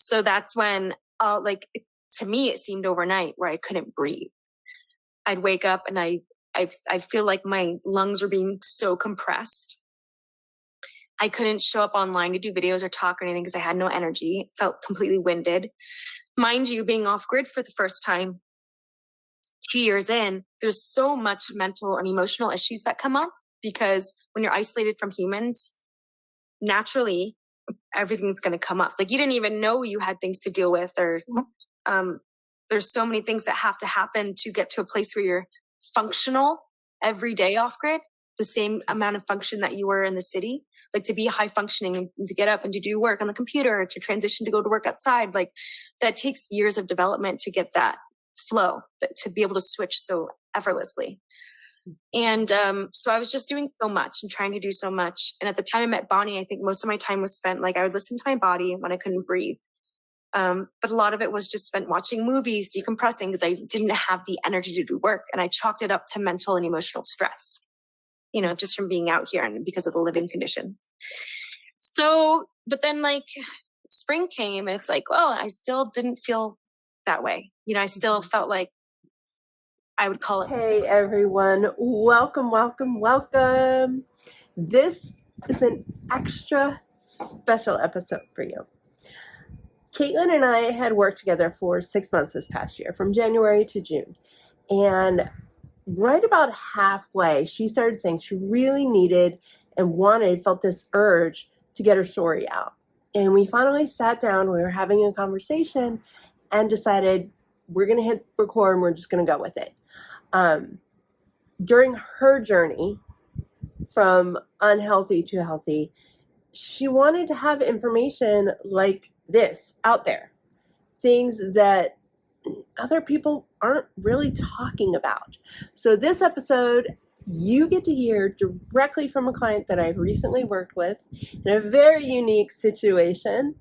So that's when, to me, it seemed overnight where I couldn't breathe. I'd wake up and I feel like my lungs were being so compressed. I couldn't show up online to do videos or talk or anything because I had no energy. Felt completely winded. Mind you, being off grid for the first time 2 years in, there's so much mental and emotional issues that come up because when you're isolated from humans, naturally, everything's going to come up. Like you didn't even know you had things to deal with, or there's so many things that have to happen to get to a place where you're functional every day off grid, the same amount of function that you were in the city. Like to be high functioning and to get up and to do work on the computer, to transition to go to work outside, like that takes years of development to get that flow, to be able to switch so effortlessly. And so I was just doing so much and trying to do so much. And at the time I met Bonnie, I think most of my time was spent, like I would listen to my body when I couldn't breathe. But a lot of it was just spent watching movies, decompressing, because I didn't have the energy to do work. And I chalked it up to mental and emotional stress, just from being out here and because of the living conditions. So, but then like spring came and it's like, well, I still didn't feel that way. I still felt like I would call it. Hey everyone, welcome. This is an extra special episode for you. Caitlin and I had worked together for 6 months this past year, from January to June. And right about halfway, she started saying she really needed and felt this urge to get her story out. And we finally sat down, we were having a conversation and decided we're going to hit record and we're just going to go with it. During her journey from unhealthy to healthy, she wanted to have information like this out there, things that other people aren't really talking about. So this episode, you get to hear directly from a client that I've recently worked with in a very unique situation,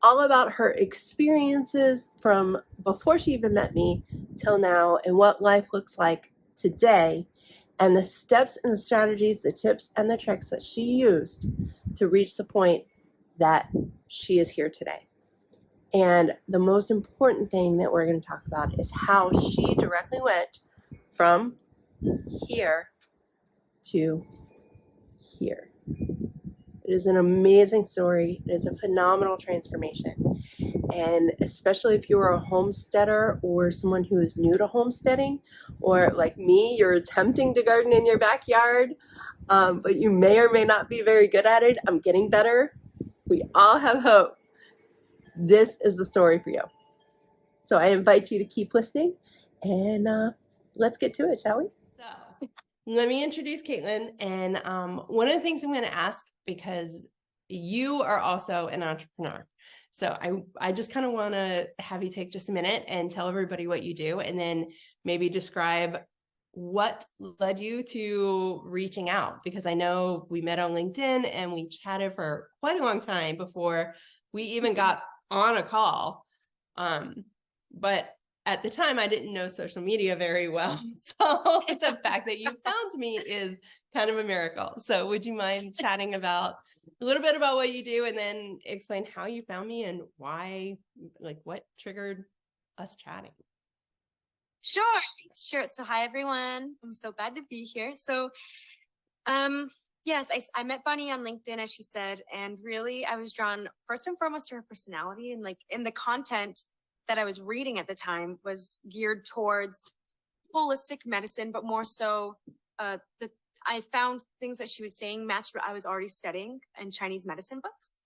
all about her experiences from before she even met me till now and what life looks like today, and the steps and the strategies, the tips and the tricks that she used to reach the point that she is here today. And the most important thing that we're going to talk about is how she directly went from here to here. It is an amazing story. It is a phenomenal transformation. And especially if you're a homesteader or someone who is new to homesteading, or like me, you're attempting to garden in your backyard, but you may or may not be very good at it. I'm getting better. We all have hope. This is the story for you. So I invite you to keep listening, and let's get to it, shall we? So let me introduce Caitlin. And one of the things I'm going to ask, because you are also an entrepreneur. So I just kind of want to have you take just a minute and tell everybody what you do, and then maybe describe what led you to reaching out, because I know we met on LinkedIn and we chatted for quite a long time before we even got on a call. But at the time I didn't know social media very well. So the fact that you found me is kind of a miracle. So would you mind chatting about a little bit about what you do, and then explain how you found me and why, like what triggered us chatting? Sure. So hi, everyone. I'm so glad to be here. So, yes, I met Bonnie on LinkedIn, as she said, and really I was drawn first and foremost to her personality, and like in the content that I was reading at the time was geared towards holistic medicine, but more so I found things that she was saying matched what I was already studying in Chinese medicine books.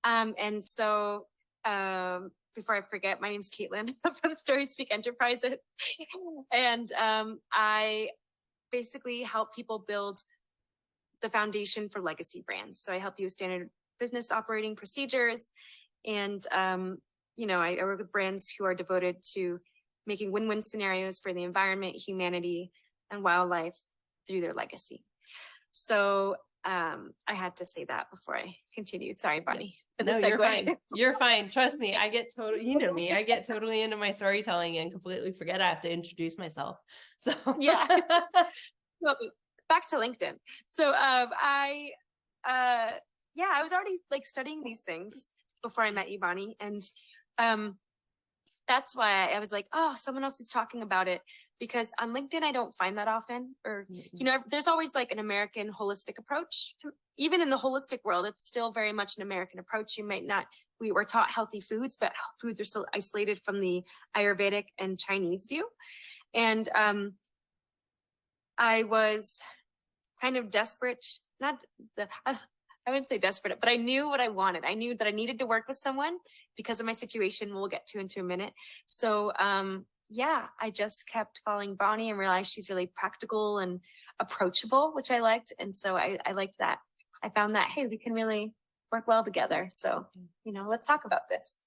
And so before I forget, my name's Caitlin for the Story Speak Enterprises. And I basically help people build the foundation for legacy brands. So I help you with standard business operating procedures. And, I work with brands who are devoted to making win-win scenarios for the environment, humanity, and wildlife through their legacy. So I had to say that before I continued. Sorry, Bonnie. No, you're fine. You're fine. Trust me. I get totally, you know me, I get totally into my storytelling and completely forget I have to introduce myself. So yeah. Well, back to LinkedIn. So I was already like studying these things before I met you, Bonnie. And um, that's why I was like, oh, someone else is talking about it, because on LinkedIn, I don't find that often. Or, there's always like an American holistic approach. Even in the holistic world, it's still very much an American approach. You might not, we were taught healthy foods, but foods are still isolated from the Ayurvedic and Chinese view. And I was kind of desperate, not the, I wouldn't say desperate, but I knew what I wanted. I knew that I needed to work with someone because of my situation. We'll get to into a minute. So, yeah, I just kept following Bonnie and realized she's really practical and approachable, which I liked. And so I liked that. I found that, hey, we can really work well together. So, let's talk about this.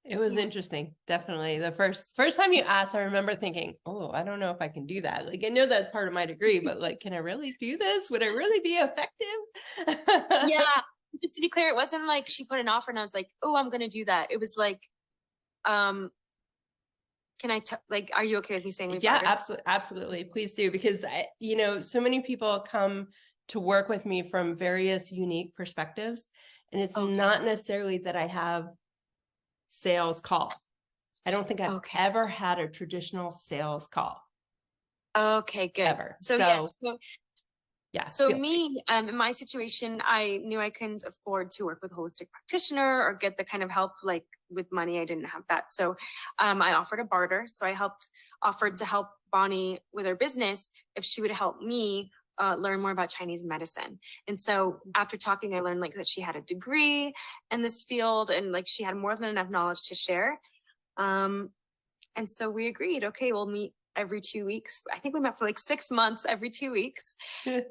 It was interesting. Definitely. The first time you asked, I remember thinking, oh, I don't know if I can do that. Like, I know that's part of my degree, but like, can I really do this? Would it really be effective? Yeah. Just to be clear, it wasn't like she put an offer and I was like, oh, I'm going to do that. It was like, can I, are you okay with me saying we Yeah, barter? absolutely. Absolutely. Please do. Because so many people come to work with me from various unique perspectives. And it's not necessarily that I have sales calls. I don't think I've ever had a traditional sales call. Okay, good. Ever. So me, in my situation, I knew I couldn't afford to work with a holistic practitioner or get the kind of help like with money. I didn't have that. So I offered a barter. So I offered to help Bonnie with her business if she would help me learn more about Chinese medicine. And so after talking, I learned like that she had a degree in this field and like she had more than enough knowledge to share. And so we agreed, okay, we'll meet every 2 weeks. I think we met for like 6 months every 2 weeks.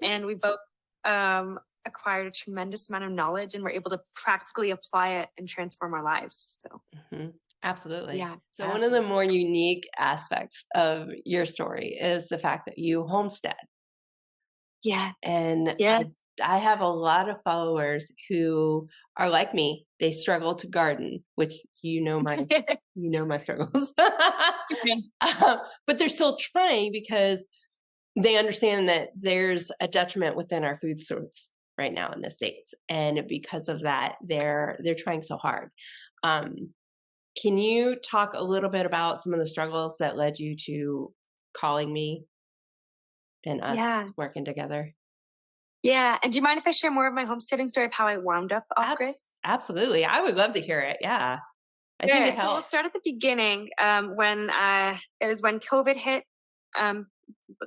And we both acquired a tremendous amount of knowledge and were able to practically apply it and transform our lives. So absolutely. Yeah. So one of the more unique aspects of your story is the fact that you homestead. Yeah. And I have a lot of followers who are like me. They struggle to garden, which my struggles. But they're still trying because they understand that there's a detriment within our food source right now in the States. And because of that, they're trying so hard. Can you talk a little bit about some of the struggles that led you to calling me and us working together? Yeah. And do you mind if I share more of my homesteading story of how I wound up off grid? Absolutely. I would love to hear it. Yeah. I think it helps. So we'll start at the beginning when it was when COVID hit, like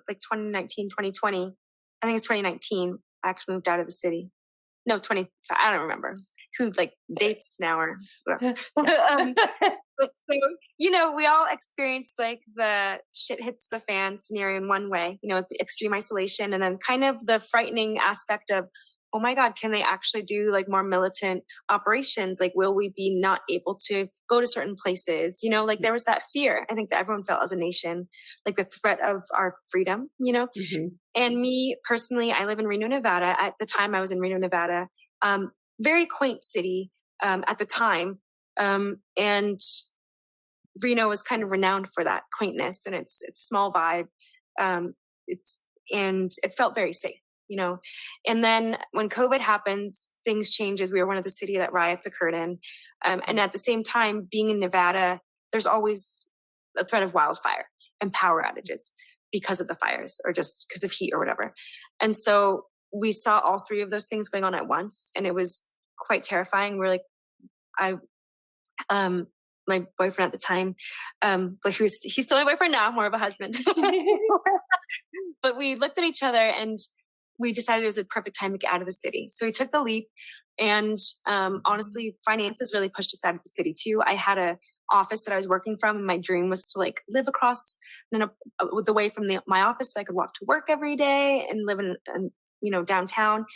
2019, 2020. I think it's 2019. I actually moved out of the city. No, I don't remember who like dates now or whatever. But so, we all experienced like the shit hits the fan scenario in one way, extreme isolation, and then kind of the frightening aspect of, oh my God, can they actually do like more militant operations? Like, will we be not able to go to certain places? Like there was that fear, I think, that everyone felt as a nation, like the threat of our freedom, And me personally, I live in Reno, Nevada. At the time I was in Reno, Nevada, very quaint city at the time. And Reno was kind of renowned for that quaintness and its small vibe. And it felt very safe, And then when COVID happened, things changed as we were one of the city that riots occurred in. And at the same time, being in Nevada, there's always a threat of wildfire and power outages because of the fires or just because of heat or whatever. And so we saw all three of those things going on at once, and it was quite terrifying. We're like, my boyfriend at the time, but he's still my boyfriend now, more of a husband. But we looked at each other and we decided it was a perfect time to get out of the city. So we took the leap, and honestly, finances really pushed us out of the city too. I had a office that I was working from, and my dream was to like live across the way from my office, so I could walk to work every day and live in downtown.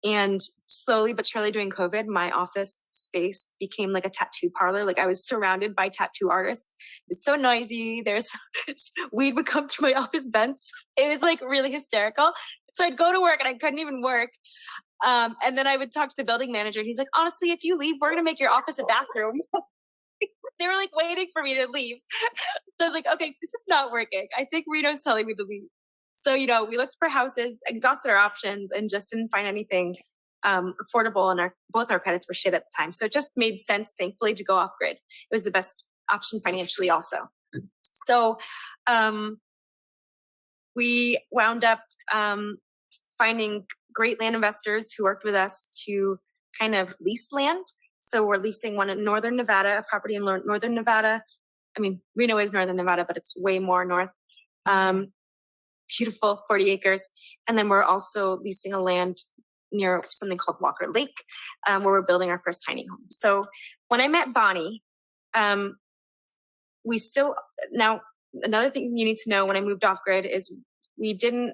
And slowly but surely during COVID, my office space became like a tattoo parlor. Like I was surrounded by tattoo artists. It was so noisy. Weed would come through my office vents. It was like really hysterical. So I'd go to work and I couldn't even work. And then I would talk to the building manager and he's like, honestly, if you leave, we're going to make your office a bathroom. They were like waiting for me to leave. So I was like, okay, this is not working. I think Reno's telling me to leave. So, we looked for houses, exhausted our options, and just didn't find anything. affordable, and both our credits were shit at the time. So it just made sense, thankfully, to go off grid. It was the best option financially also. So we wound up finding great land investors who worked with us to kind of lease land. So we're leasing one in Northern Nevada, a property in Northern Nevada. I mean, Reno is Northern Nevada, but it's way more north. Beautiful, 40 acres. And then we're also leasing a land near something called Walker Lake, where we're building our first tiny home. So when I met Bonnie, now another thing you need to know when I moved off grid is we didn't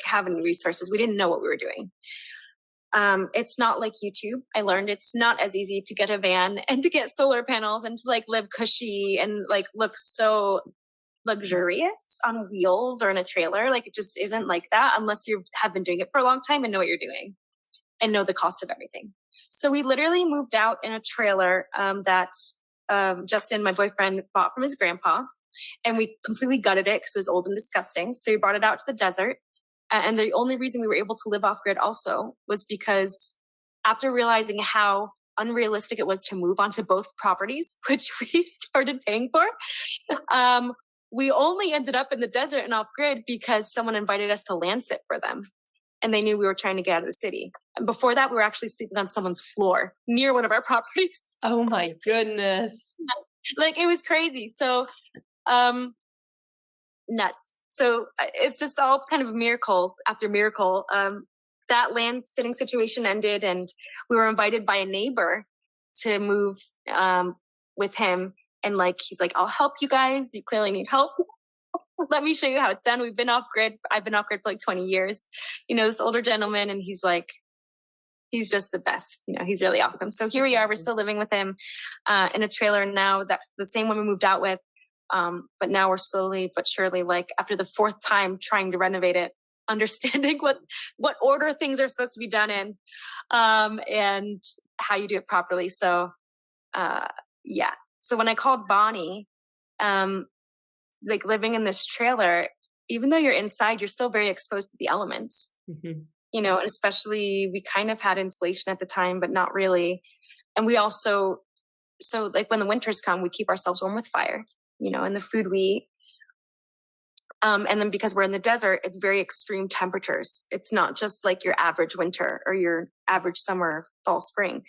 have any resources. We didn't know what we were doing. It's not like YouTube. I learned it's not as easy to get a van and to get solar panels and to live cushy and look so luxurious on wheels or in a trailer. It just isn't like that unless you have been doing it for a long time and know what you're doing and know the cost of everything. So we literally moved out in a trailer that Justin, my boyfriend, bought from his grandpa, and we completely gutted it because it was old and disgusting. So we brought it out to the desert. And the only reason we were able to live off grid also was because after realizing how unrealistic it was to move onto both properties, which we started paying for, we only ended up in the desert and off grid because someone invited us to land sit for them. And they knew we were trying to get out of the city. And before that, we were actually sleeping on someone's floor near one of our properties. Oh my goodness. It was crazy. So, nuts. So it's just all kind of miracles after miracle. That land sitting situation ended, and we were invited by a neighbor to move with him. And he's like, I'll help you guys. You clearly need help. Let me show you how it's done. We've been off grid. I've been off grid for 20 years. This older gentleman, and he's just the best. He's really awesome. So here we are. We're still living with him in a trailer now, that the same one we moved out with. But now we're slowly but surely, after the fourth time trying to renovate it, understanding what order things are supposed to be done in, and how you do it properly. So, yeah. So when I called Bonnie, living in this trailer, even though you're inside, you're still very exposed to the elements, and especially we kind of had insulation at the time, but not really. And we also, when the winters come, we keep ourselves warm with fire, and the food we eat. And then because we're in the desert, it's very extreme temperatures. It's not just your average winter or your average summer, fall, spring.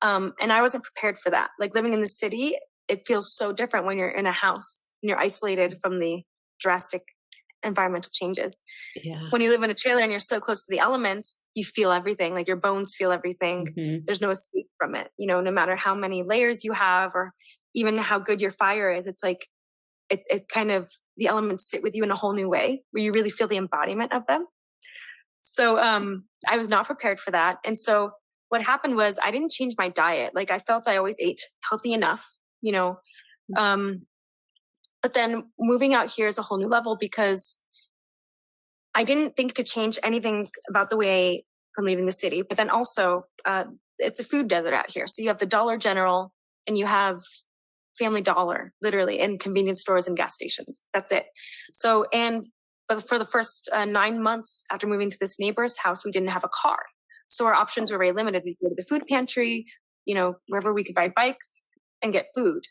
And I wasn't prepared for that. Living in the city, it feels so different when you're in a house and you're isolated from the drastic environmental changes. Yeah. When you live in a trailer and you're so close to the elements, you feel everything. Your bones feel everything. There's no escape from it. No matter how many layers you have or even how good your fire is, it's it kind of, the elements sit with you in a whole new way where you really feel the embodiment of them. So I was not prepared for that. And so what happened was I didn't change my diet. I felt I always ate healthy enough, but then moving out here is a whole new level because I didn't think to change anything about the way from leaving the city. But then also it's a food desert out here. So you have the Dollar General and you have Family Dollar, literally, in convenience stores and gas stations. That's it. So, but for the first 9 months after moving to this neighbor's house, we didn't have a car. So our options were very limited. We'd go to the food pantry, wherever we could buy bikes and get food.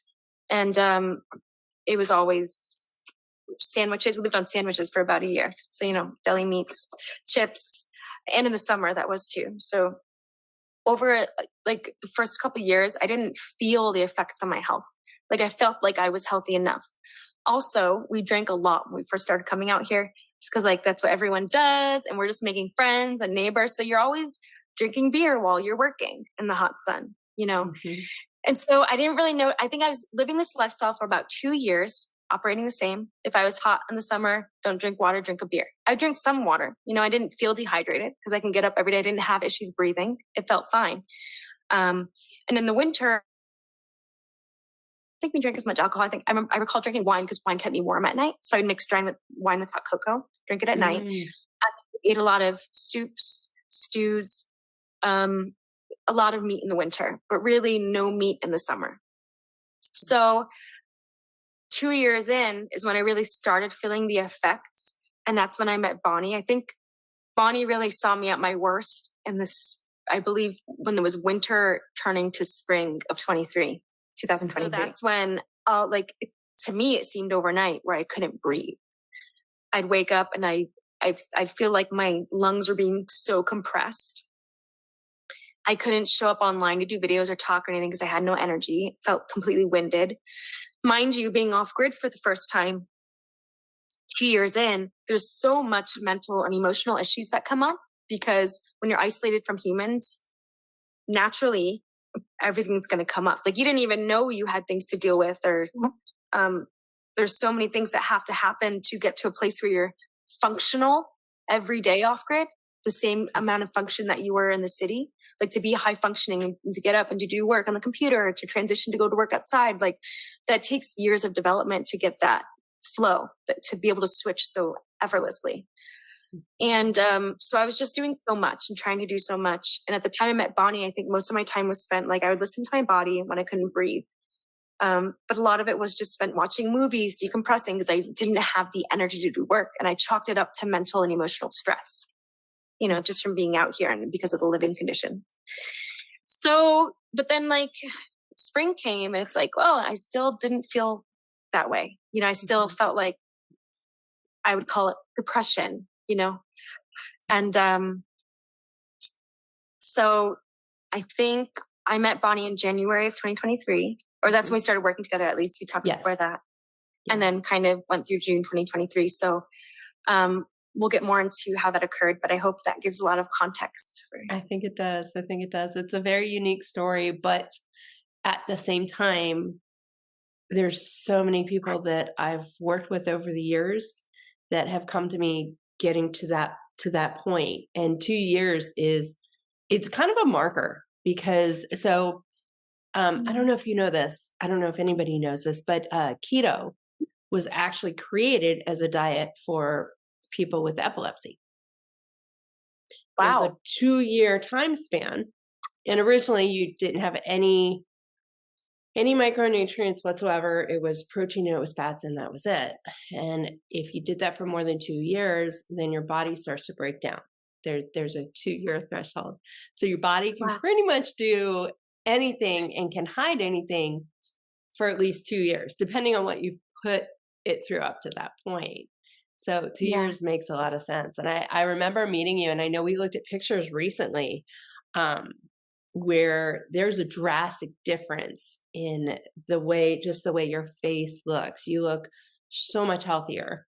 And it was always sandwiches. We lived on sandwiches for about a year. So, deli meats, chips, and in the summer that was too. So over the first couple of years, I didn't feel the effects on my health. I felt like I was healthy enough. Also, we drank a lot when we first started coming out here, just because that's what everyone does. And we're just making friends and neighbors. So you're always drinking beer while you're working in the hot sun, And so I didn't really know. I think I was living this lifestyle for about 2 years, operating the same. If I was hot in the summer, don't drink water, drink a beer. I drink some water. I didn't feel dehydrated because I can get up every day. I didn't have issues breathing. It felt fine. And in the winter, I think we drank as much alcohol. I recall drinking wine because wine kept me warm at night. So I'd mix wine with hot cocoa, drink it at night. I ate a lot of soups, stews, a lot of meat in the winter, but really no meat in the summer. So 2 years in is when I really started feeling the effects. And that's when I met Bonnie. I think Bonnie really saw me at my worst in this I believe when it was winter turning to spring of 2023. So that's when, to me, it seemed overnight where I couldn't breathe. I'd wake up and I feel like my lungs were being so compressed. I couldn't show up online to do videos or talk or anything because I had no energy. Felt completely winded. Mind you, being off grid for the first time 2 years in, there's so much mental and emotional issues that come up because when you're isolated from humans, naturally everything's going to come up. Like you didn't even know you had things to deal with, or there's so many things that have to happen to get to a place where you're functional every day off grid, the same amount of function that you were in the city. Like to be high functioning and to get up and to do work on the computer, to transition to go to work outside, like that takes years of development to get that flow, to be able to switch so effortlessly. And so I was just doing so much and trying to do so much. And at the time I met Bonnie, I think most of my time was spent, like I would listen to my body when I couldn't breathe. But a lot of it was just spent watching movies, decompressing, because I didn't have the energy to do work. And I chalked it up to mental and emotional stress, just from being out here and because of the living conditions. So, but then like spring came and it's like, well, I still didn't feel that way. I still felt like I would call it depression, and so I think I met Bonnie in January of 2023, or that's when we started working together. At least we talked before that, and then kind of went through June 2023. So we'll get more into how that occurred, but I hope that gives a lot of context. I think it does. It's a very unique story, but at the same time, there's so many people that I've worked with over the years that have come to me getting to that point. And 2 years it's kind of a marker because I don't know if you know this. I don't know if anybody knows this, but keto was actually created as a diet for people with epilepsy. Wow. It's a 2-year time span. And originally you didn't have any micronutrients whatsoever. It was protein, it was fats, and that was it. And if you did that for more than 2 years, then your body starts to break down. There's a 2-year threshold. So your body can pretty much do anything and can hide anything for at least 2 years, depending on what you've put it through up to that point. So 2 years makes a lot of sense. And I remember meeting you, and I know we looked at pictures recently, where there's a drastic difference in the way your face looks. You look so much healthier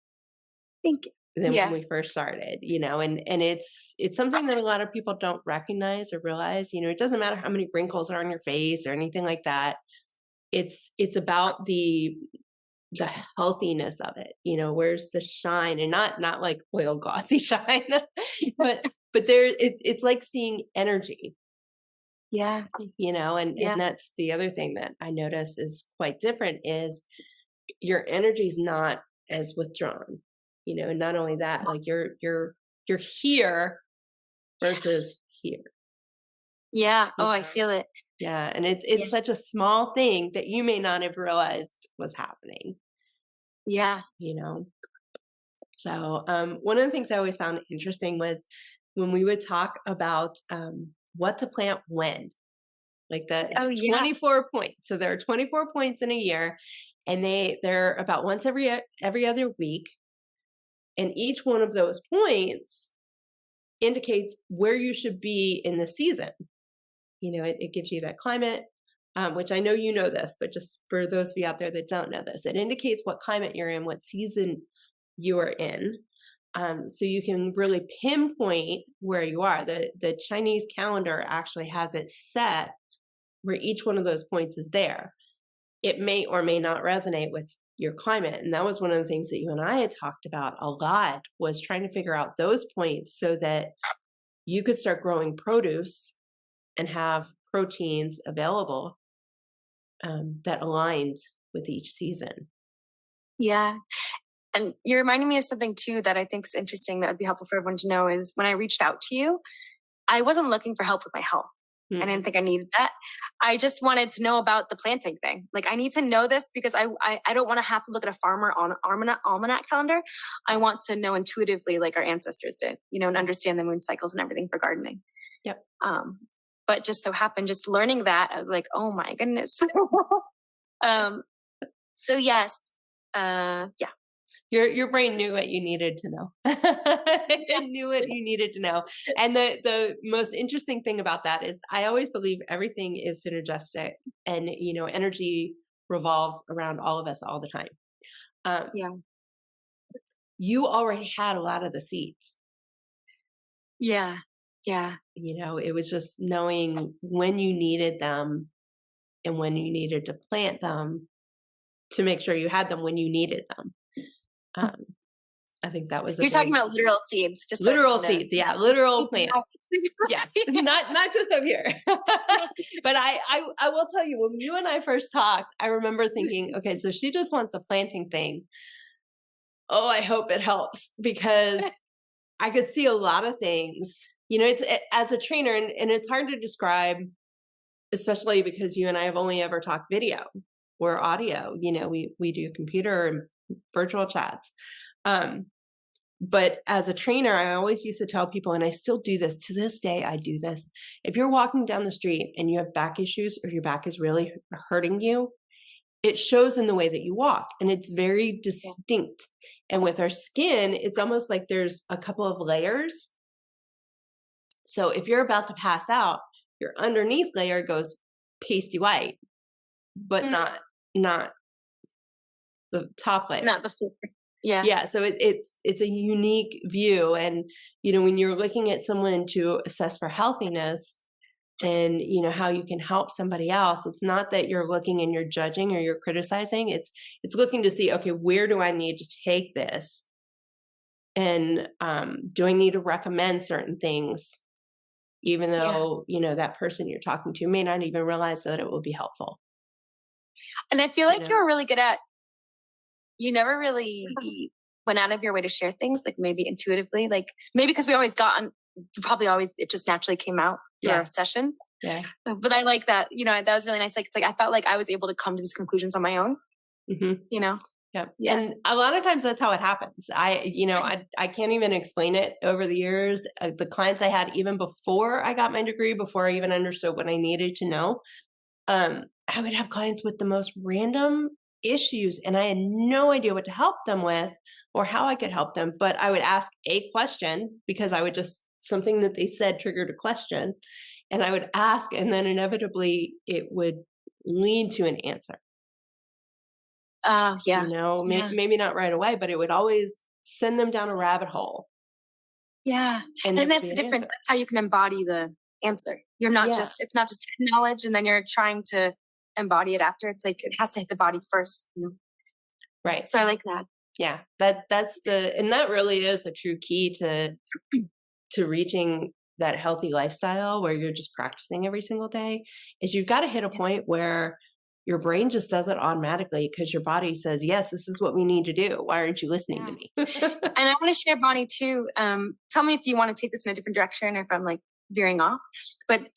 than when we first started, and it's something that a lot of people don't recognize or realize. It doesn't matter how many wrinkles are on your face or anything like that. It's about the healthiness of it. Where's the shine, and not like oil glossy shine, but it's like seeing energy. Yeah. And that's the other thing that I notice is quite different is your energy's not as withdrawn, and not only that, like you're here versus here. Yeah. Oh, I feel it. Yeah. And it's such a small thing that you may not have realized was happening. Yeah. So, one of the things I always found interesting was when we would talk about, what to plant when, like the 24 points. So there are 24 points in a year, and they're about once every other week. And each one of those points indicates where you should be in the season. It gives you that climate, which I know you know this, but just for those of you out there that don't know this, it indicates what climate you're in, what season you are in. So you can really pinpoint where you are. The Chinese calendar actually has it set where each one of those points is there. It may or may not resonate with your climate. And that was one of the things that you and I had talked about a lot, was trying to figure out those points so that you could start growing produce and have proteins available that aligned with each season. Yeah. And you're reminding me of something too that I think is interesting that would be helpful for everyone to know is when I reached out to you, I wasn't looking for help with my health. I didn't think I needed that. I just wanted to know about the planting thing. Like I need to know this because I don't want to have to look at a farmer on almanac calendar. I want to know intuitively like our ancestors did, and understand the moon cycles and everything for gardening. Yep. But just so happened, just learning that, I was like, oh my goodness. So yes, yeah. Your brain knew what you needed to know. It knew what you needed to know. And the most interesting thing about that is I always believe everything is synergistic, and energy revolves around all of us all the time. Yeah. You already had a lot of the seeds. Yeah. Yeah. It was just knowing when you needed them and when you needed to plant them to make sure you had them when you needed them. I think that was You're talking about literal seeds, just literal seeds, yeah, literal plants, yeah, not just up here. But I will tell you, when you and I first talked, I remember thinking, okay, so she just wants a planting thing. Oh, I hope it helps, because I could see a lot of things. As a trainer, and it's hard to describe, especially because you and I have only ever talked video or audio. We do computer and virtual chats. But as a trainer, I always used to tell people, and I still do this to this day, I do this. If you're walking down the street and you have back issues, or your back is really hurting you, it shows in the way that you walk, and it's very distinct. And with our skin, it's almost like there's a couple of layers. So if you're about to pass out, your underneath layer goes pasty white, but not the top layer. Not the full. Yeah. Yeah. So it's a unique view. And, when you're looking at someone to assess for healthiness and, how you can help somebody else, it's not that you're looking and you're judging or you're criticizing. It's looking to see, okay, where do I need to take this? And do I need to recommend certain things, even though, that person you're talking to may not even realize that it will be helpful. And I feel like you're really good at, you never really went out of your way to share things, like maybe intuitively, like maybe because we always it just naturally came out through our sessions. Yeah. But I like that, that was really nice. Like, it's like, I felt like I was able to come to these conclusions on my own, Yeah. Yeah. And a lot of times that's how it happens. I can't even explain it over the years. The clients I had, even before I got my degree, before I even understood what I needed to know, I would have clients with the most random issues, and I had no idea what to help them with or how I could help them. But I would ask a question, because I would just, something that they said triggered a question, and I would ask, and then inevitably it would lead to an answer. Yeah. Maybe not right away, but it would always send them down a rabbit hole. Yeah. And that's the difference. That's how you can embody the answer. You're not it's not just knowledge and then you're trying to embody it after. It's like, it has to hit the body first. Right. So I like that. Yeah. And that really is a true key to reaching that healthy lifestyle where you're just practicing every single day, is you've got to hit a point where your brain just does it automatically, because your body says, yes, this is what we need to do. Why aren't you listening to me? And I want to share, Bonnie, too. Tell me if you want to take this in a different direction, or if I'm like veering off. But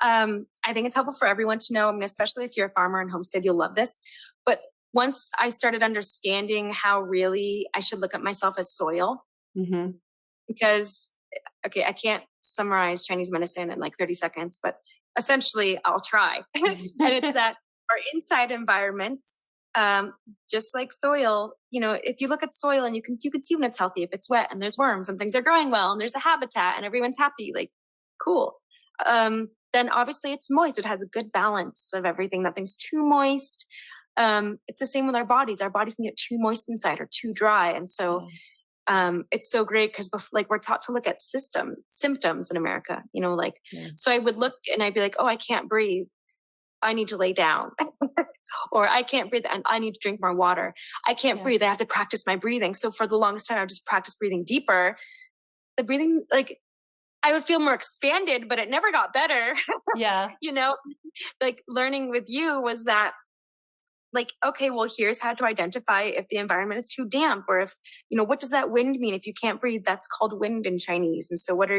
I think it's helpful for everyone to know, especially if you're a farmer and homestead, you'll love this. But once I started understanding how really I should look at myself as soil, because, I can't summarize Chinese medicine in like 30 seconds, but essentially I'll try. And it's that our inside environments, just like soil, if you look at soil and you can see when it's healthy, if it's wet and there's worms and things are growing well and there's a habitat and everyone's happy, like cool. Then obviously it's moist. It has a good balance of everything. Nothing's too moist. It's the same with our bodies. Our bodies can get too moist inside or too dry. And so it's so great because we're taught to look at symptoms in America, so I would look and I'd be like, oh, I can't breathe. I need to lay down. Or I can't breathe and I need to drink more water. I can't breathe. I have to practice my breathing. So for the longest time, I would just practice breathing deeper. The breathing, I would feel more expanded, but it never got better. Yeah. Learning with you was that, okay, well, here's how to identify if the environment is too damp, or if, what does that wind mean? If you can't breathe, that's called wind in Chinese. And so what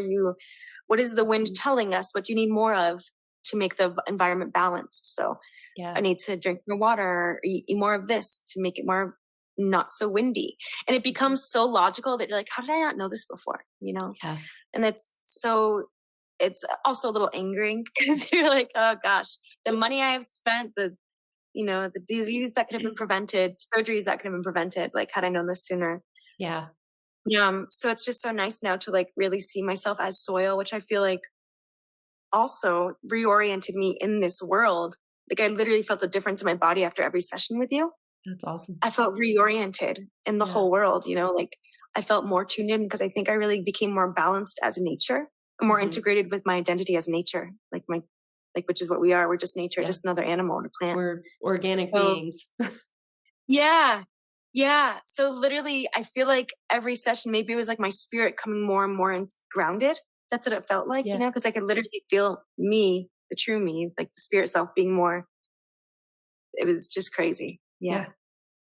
is the wind telling us? What do you need more of to make the environment balanced? So I need to drink more water, or eat more of this to make it more not so windy. And it becomes so logical that you're like, how did I not know this before? Yeah. And it's so it's also a little angering because you're like, oh gosh, the money I have spent, the diseases that could have been prevented, surgeries that could have been prevented, like had I known this sooner. Yeah. So it's just so nice now to like really see myself as soil, which I feel like also reoriented me in this world. Like I literally felt a difference in my body after every session with you. That's awesome. I felt reoriented in the whole world, like I felt more tuned in because I think I really became more balanced as a nature, more integrated with my identity as nature, which is what we are. We're just nature, just another animal and a plant. We're organic beings. Yeah. Yeah. So literally I feel like every session, maybe it was like my spirit coming more and more grounded. That's what it felt like, because I could literally feel me, the true me, like the spirit self being more. It was just crazy. Yeah.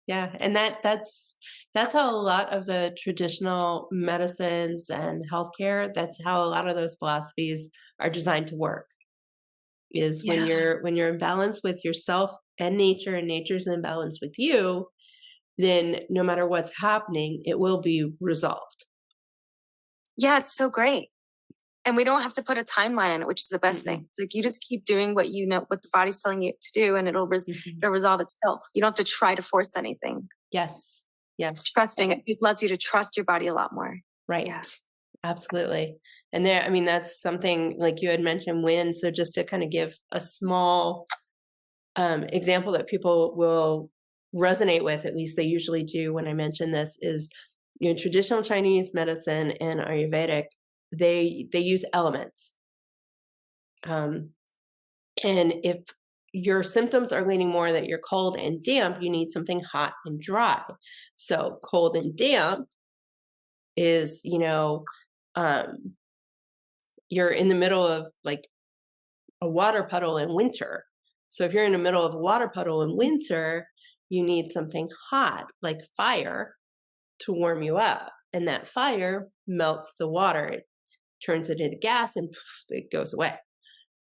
And that's how a lot of the traditional medicines and healthcare, that's how a lot of those philosophies are designed to work. Is when you're in balance with yourself and nature's in balance with you, then no matter what's happening, it will be resolved. Yeah, it's so great. And we don't have to put a timeline on it, which is the best thing. It's like you just keep doing what what the body's telling you to do, and it'll resolve itself. You don't have to try to force anything. Yes. It's trusting. It allows you to trust your body a lot more. Right. Yeah. Absolutely. And that's something like you had mentioned wind. So just to kind of give a small example that people will resonate with, at least they usually do when I mention this, is traditional Chinese medicine and Ayurvedic, they use elements. And if your symptoms are leaning more that you're cold and damp, you need something hot and dry. So cold and damp is, you're in the middle of like a water puddle in winter. So if you're in the middle of a water puddle in winter, you need something hot like fire to warm you up. And that fire melts the water. It turns it into gas and it goes away.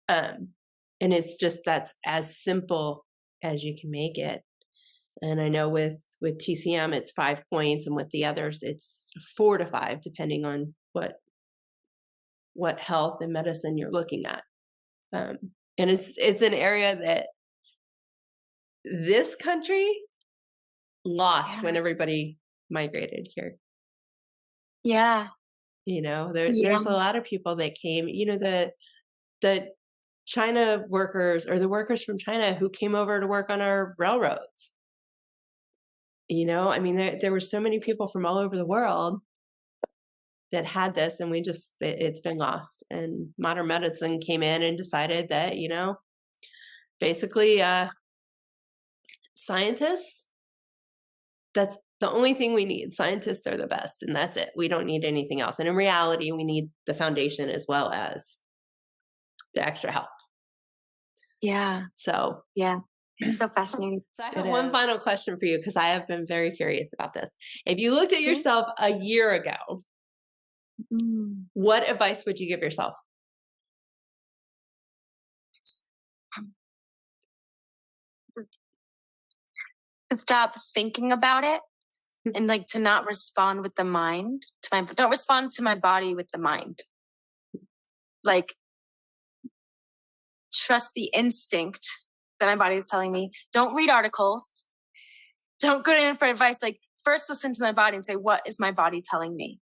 And it's just, that's as simple as you can make it. And I know with TCM, it's 5 points, and with the others, it's 4 to 5, depending on what health and medicine you're looking at. And it's an area that this country lost when everybody migrated here. Yeah. There's a lot of people that came, the China workers or the workers from China who came over to work on our railroads. There were so many people from all over the world that had this, and it's been lost. And modern medicine came in and decided that, basically, scientists, that's the only thing we need. Scientists are the best, and that's it. We don't need anything else. And in reality, we need the foundation as well as the extra help. Yeah. So, yeah. It's so fascinating. So I have one final question for you, because I have been very curious about this. If you looked at yourself a year ago, what advice would you give yourself? To stop thinking about it and like to not respond with the mind. Don't respond to my body with the mind. Like trust the instinct that my body is telling me. Don't read articles. Don't go in for advice. Like first listen to my body and say, what is my body telling me?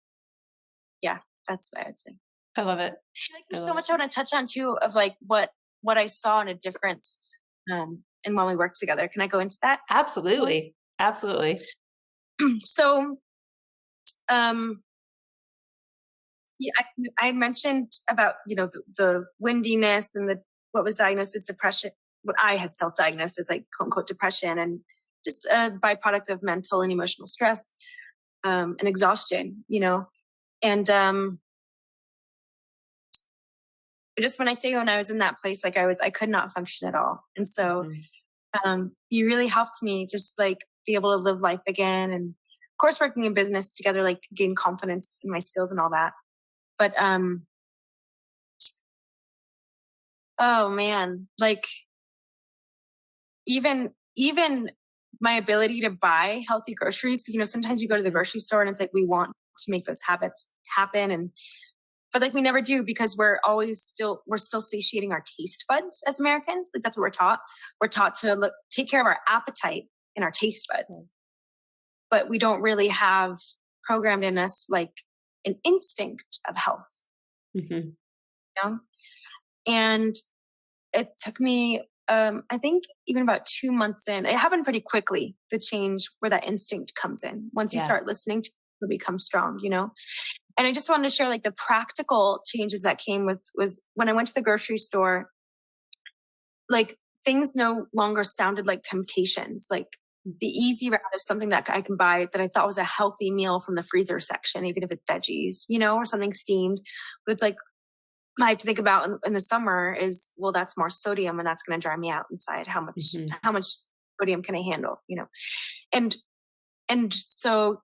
Yeah, that's what I would say. I love it. Like, there's so much I want to touch on too of like what I saw in a difference and when we worked together. Can I go into that? Absolutely. Absolutely. So, yeah, I mentioned about, the windiness and what was diagnosed as depression, what I had self-diagnosed as like quote unquote depression, and just a byproduct of mental and emotional stress and exhaustion, and just when I say when I was in that place, like I could not function at all. And so you really helped me just like be able to live life again. And of course, working in business together, like gain confidence in my skills and all that. But, oh man, like even my ability to buy healthy groceries, because, sometimes you go to the grocery store and it's like, we want to make those habits happen. And but like we never do because we're still satiating our taste buds as Americans. Like that's what we're taught. We're taught to take care of our appetite and our taste buds, but we don't really have programmed in us like an instinct of health. Mm-hmm. You know? And it took me, I think even about 2 months in, it happened pretty quickly, the change where that instinct comes in. Once you start listening to it, become strong, you know? And I just wanted to share like the practical changes that came with was when I went to the grocery store, like things no longer sounded like temptations. Like the easy route is something that I can buy that I thought was a healthy meal from the freezer section, even if it's veggies, you know, or something steamed. But it's like, I have to think about in the summer is, well, that's more sodium and that's going to dry me out inside. How much sodium can I handle, you know? And so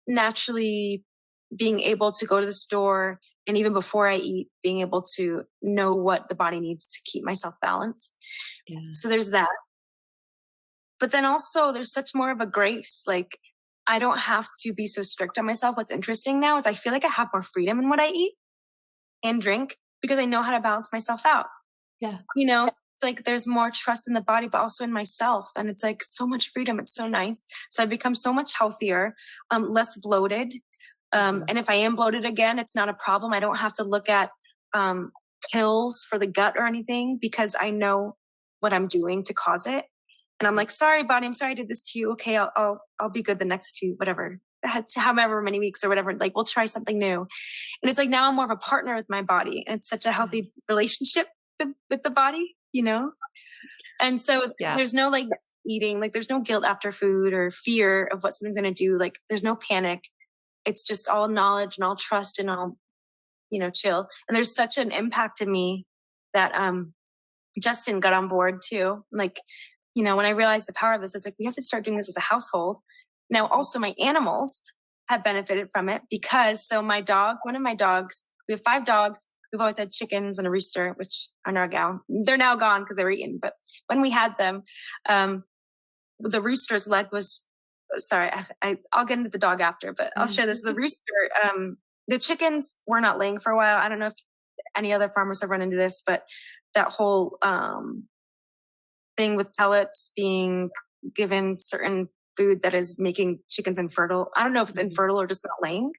naturally being able to go to the store and even before I eat, being able to know what the body needs to keep myself balanced. Yeah. So there's that. But then also there's such more of a grace. Like I don't have to be so strict on myself. What's interesting now is I feel like I have more freedom in what I eat and drink because I know how to balance myself out. Yeah. You know, it's like there's more trust in the body, but also in myself. And it's like so much freedom. It's so nice. So I've become so much healthier, less bloated. And if I am bloated again, it's not a problem. I don't have to look at pills for the gut or anything because I know what I'm doing to cause it. And I'm like, sorry, body, I'm sorry I did this to you. Okay, I'll be good the next whatever, however many weeks or whatever. Like we'll try something new. And it's like now I'm more of a partner with my body. And it's such a healthy relationship with the body, you know? And so there's no like eating, like there's no guilt after food or fear of what something's going to do. Like there's no panic. It's just all knowledge and all trust and all, you know, chill. And there's such an impact to me that Justin got on board too. Like, you know, when I realized the power of this, it's like, we have to start doing this as a household. Now, also my animals have benefited from it because one of my dogs, we have 5 dogs. We've always had chickens and a rooster, which are now gone. They're now gone because they were eaten. But when we had them, the rooster's leg was, sorry, I'll get into the dog after, but I'll share this. The rooster, the chickens were not laying for a while. I don't know if any other farmers have run into this, but that whole thing with pellets being given certain food that is making chickens infertile. I don't know if it's infertile or just not laying.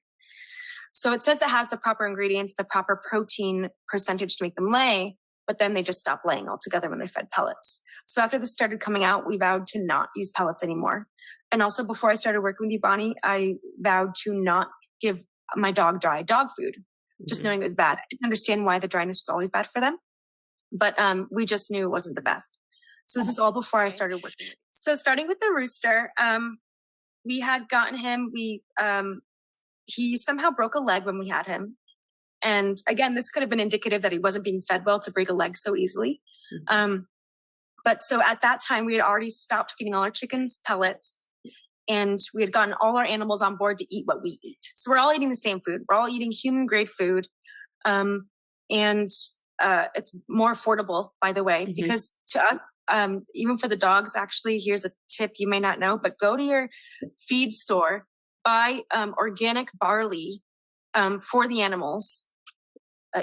So it says it has the proper ingredients, the proper protein percentage to make them lay, but then they just stop laying altogether when they're fed pellets. So after this started coming out, we vowed to not use pellets anymore. And also before I started working with you, Bonnie, I vowed to not give my dog dry dog food, just knowing it was bad. I didn't understand why the dryness was always bad for them, but we just knew it wasn't the best. So this is all before I started working. So starting with the rooster, we had gotten him, he somehow broke a leg when we had him. And again, this could have been indicative that he wasn't being fed well to break a leg so easily. But so at that time, we had already stopped feeding all our chickens pellets and we had gotten all our animals on board to eat what we eat. So we're all eating the same food. We're all eating human grade food. And it's more affordable, by the way, because to us, even for the dogs, actually, here's a tip you may not know, but go to your feed store, buy organic barley for the animals.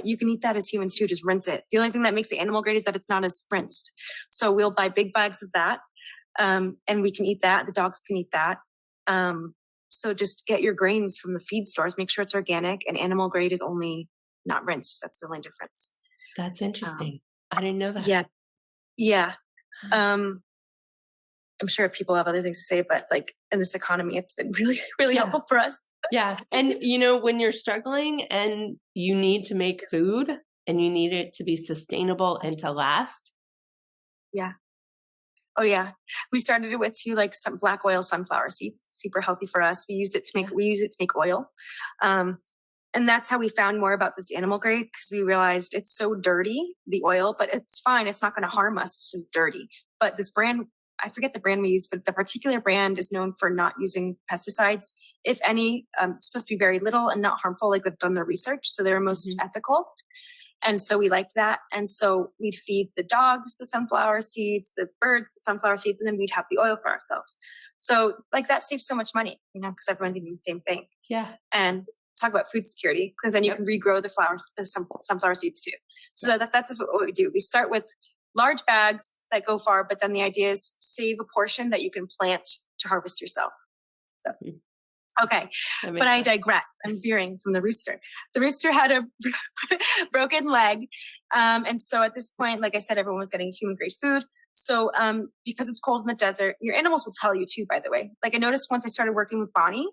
You can eat that as humans too, just rinse it. The only thing that makes the animal grade is that it's not as rinsed. So we'll buy big bags of that and we can eat that. The dogs can eat that. So just get your grains from the feed stores, make sure it's organic, and animal grade is only not rinsed. That's the only difference. That's interesting. I didn't know that. Yeah. Yeah. I'm sure people have other things to say, but like in this economy, it's been really, really helpful for us. Yeah. And you know, when you're struggling and you need to make food and you need it to be sustainable and to last. Yeah. Oh yeah. We started it with like some black oil sunflower seeds, super healthy for us. We use it to make oil. And that's how we found more about this animal grade, because we realized it's so dirty, the oil, but it's fine. It's not going to harm us. It's just dirty. But this brand, I forget the brand we use, but the particular brand is known for not using pesticides. If any, it's supposed to be very little and not harmful, like they've done their research. So they're most ethical. And so we liked that. And so we'd feed the dogs the sunflower seeds, the birds the sunflower seeds, and then we'd have the oil for ourselves. So like that saves so much money, you know, because everyone's eating the same thing. Yeah. And talk about food security, because then you can regrow the sunflower seeds too. So that's just what we do. We start with large bags that go far, but then the idea is save a portion that you can plant to harvest yourself. So, okay, but I digress. I'm veering from the rooster. The rooster had a broken leg. And so at this point, like I said, everyone was getting human grade food. So because it's cold in the desert, your animals will tell you too, by the way. Like I noticed once I started working with Bonnie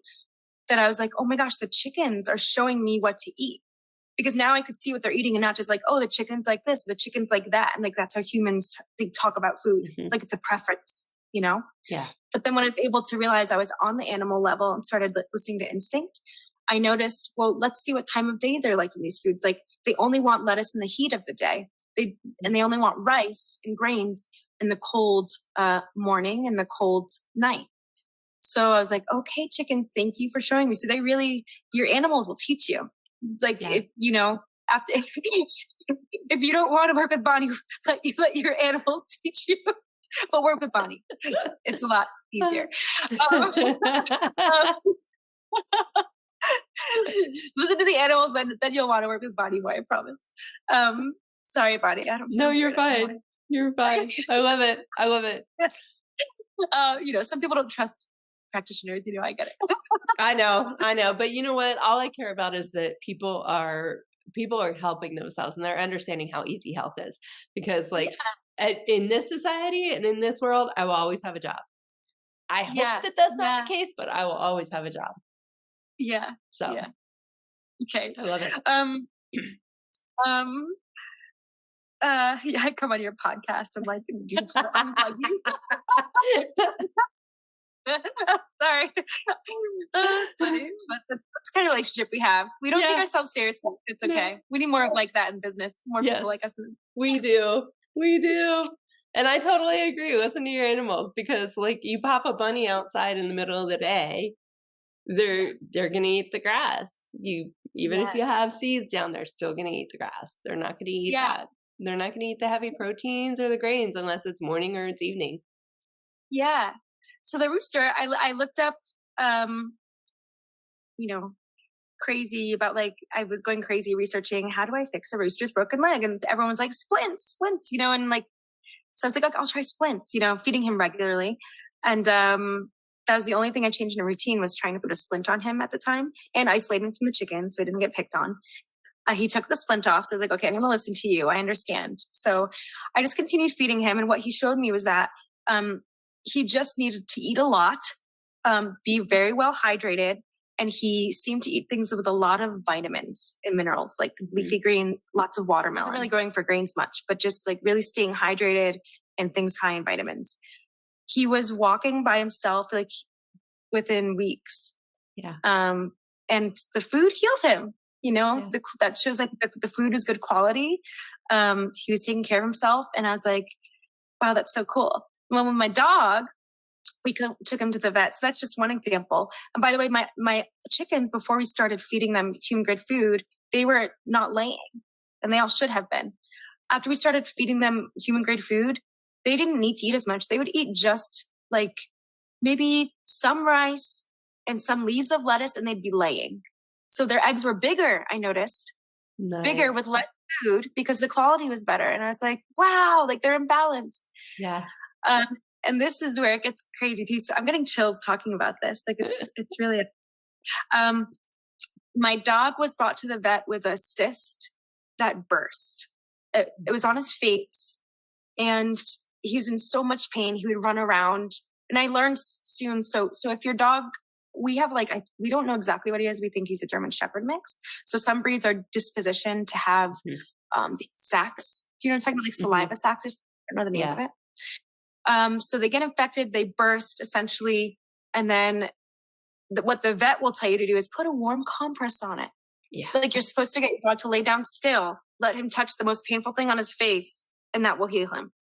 that I was like, oh my gosh, the chickens are showing me what to eat. Because now I could see what they're eating and not just like, oh, the chicken's like this, the chicken's like that. And like, that's how humans talk about food. Like it's a preference, you know? Yeah. But then when I was able to realize I was on the animal level and started listening to instinct, I noticed, well, let's see what time of day they're liking these foods. Like they only want lettuce in the heat of the day. And they only want rice and grains in the cold morning and the cold night. So I was like, okay, chickens, thank you for showing me. So they really, your animals will teach you. Like, if, you know, after, if you don't want to work with Bonnie, let your animals teach you. But work with Bonnie. It's a lot easier. Listen to the animals, then you'll want to work with Bonnie more, I promise. Sorry, Bonnie. No, you're fine. You're fine. I love it. I love it. You know, some people don't trust practitioners, you know, I get it. I know. But you know what? All I care about is that people are helping themselves and they're understanding how easy health is. Because like in this society and in this world, I will always have a job. I hope that that's not the case, but I will always have a job. Yeah. So. Yeah. Okay. I love it. I come on your podcast. I'm like, unplug you. Sorry. Funny, but that's the kind of relationship we have. We don't take ourselves seriously. It's okay. We need more of like that in business. More people like us. We do. And I totally agree. Listen to your animals, because like you pop a bunny outside in the middle of the day, they're gonna eat the grass. Even if you have seeds down, they're still gonna eat the grass. They're not gonna eat that. They're not gonna eat the heavy proteins or the grains unless it's morning or it's evening. Yeah. So the rooster, I looked up, you know, crazy about like, I was going crazy researching how do I fix a rooster's broken leg? And everyone was like, splints, you know, and like, so I was like, okay, I'll try splints, you know, feeding him regularly. And that was the only thing I changed in a routine, was trying to put a splint on him at the time and isolate him from the chicken so he doesn't get picked on. He took the splint off. So I was like, okay, I'm going to listen to you. I understand. So I just continued feeding him. And what he showed me was that he just needed to eat a lot, be very well hydrated. And he seemed to eat things with a lot of vitamins and minerals, like leafy greens, lots of watermelon. He wasn't really going for grains much, but just like really staying hydrated and things high in vitamins. He was walking by himself like within weeks. Yeah. And the food healed him, you know, that shows like the food is good quality. He was taking care of himself. And I was like, wow, that's so cool. Well, with my dog, we took him to the vet. So that's just one example. And by the way, my chickens, before we started feeding them human grade food, they were not laying, and they all should have been. After we started feeding them human grade food, they didn't need to eat as much. They would eat just like maybe some rice and some leaves of lettuce, and they'd be laying. So their eggs were bigger, I noticed. Nice. Bigger with less food because the quality was better. And I was like, wow, like they're in balance. Yeah. And this is where it gets crazy too. So I'm getting chills talking about this. Like it's really, my dog was brought to the vet with a cyst that burst. It was on his face and he was in so much pain. He would run around, and I learned soon. So if your dog, we have like, we don't know exactly what he is. We think he's a German Shepherd mix. So some breeds are dispositioned to have these sacs. Do you know what I'm talking about? Like saliva sacs, or I don't know the name of it. So they get infected, they burst essentially. And then what the vet will tell you to do is put a warm compress on it. Yeah. Like you're supposed to get your dog to lay down still, let him touch the most painful thing on his face, and that will heal him.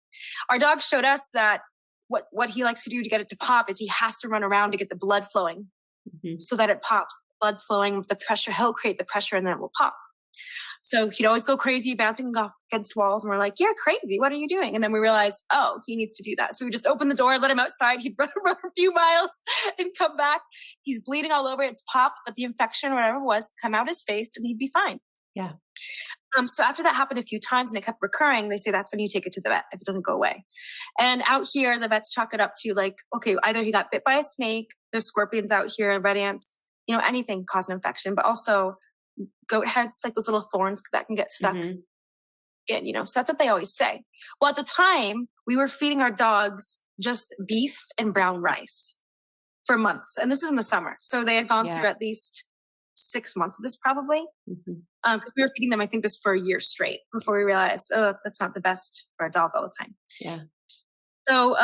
Our dog showed us that what he likes to do to get it to pop is he has to run around to get the blood flowing so that it pops. Blood flowing, the pressure, he'll create the pressure and then it will pop. So he'd always go crazy, bouncing off against walls. And we're like, you're crazy. What are you doing? And then we realized, oh, he needs to do that. So we just opened the door, let him outside. He'd run a few miles and come back. He's bleeding all over. It's popped, but the infection or whatever it was come out his face and he'd be fine. Yeah. So after that happened a few times and it kept recurring, they say that's when you take it to the vet if it doesn't go away. And out here, the vets chalk it up to like, okay, either he got bit by a snake, there's scorpions out here, red ants, anything cause an infection, but also goat heads, like those little thorns that can get stuck. Mm-hmm. Again, so that's what they always say. Well, at the time, we were feeding our dogs just beef and brown rice for months. And this is in the summer. So they had gone through at least 6 months of this probably. Because we were feeding them, I think, this for a year straight before we realized, oh, that's not the best for a dog all the time. Yeah. So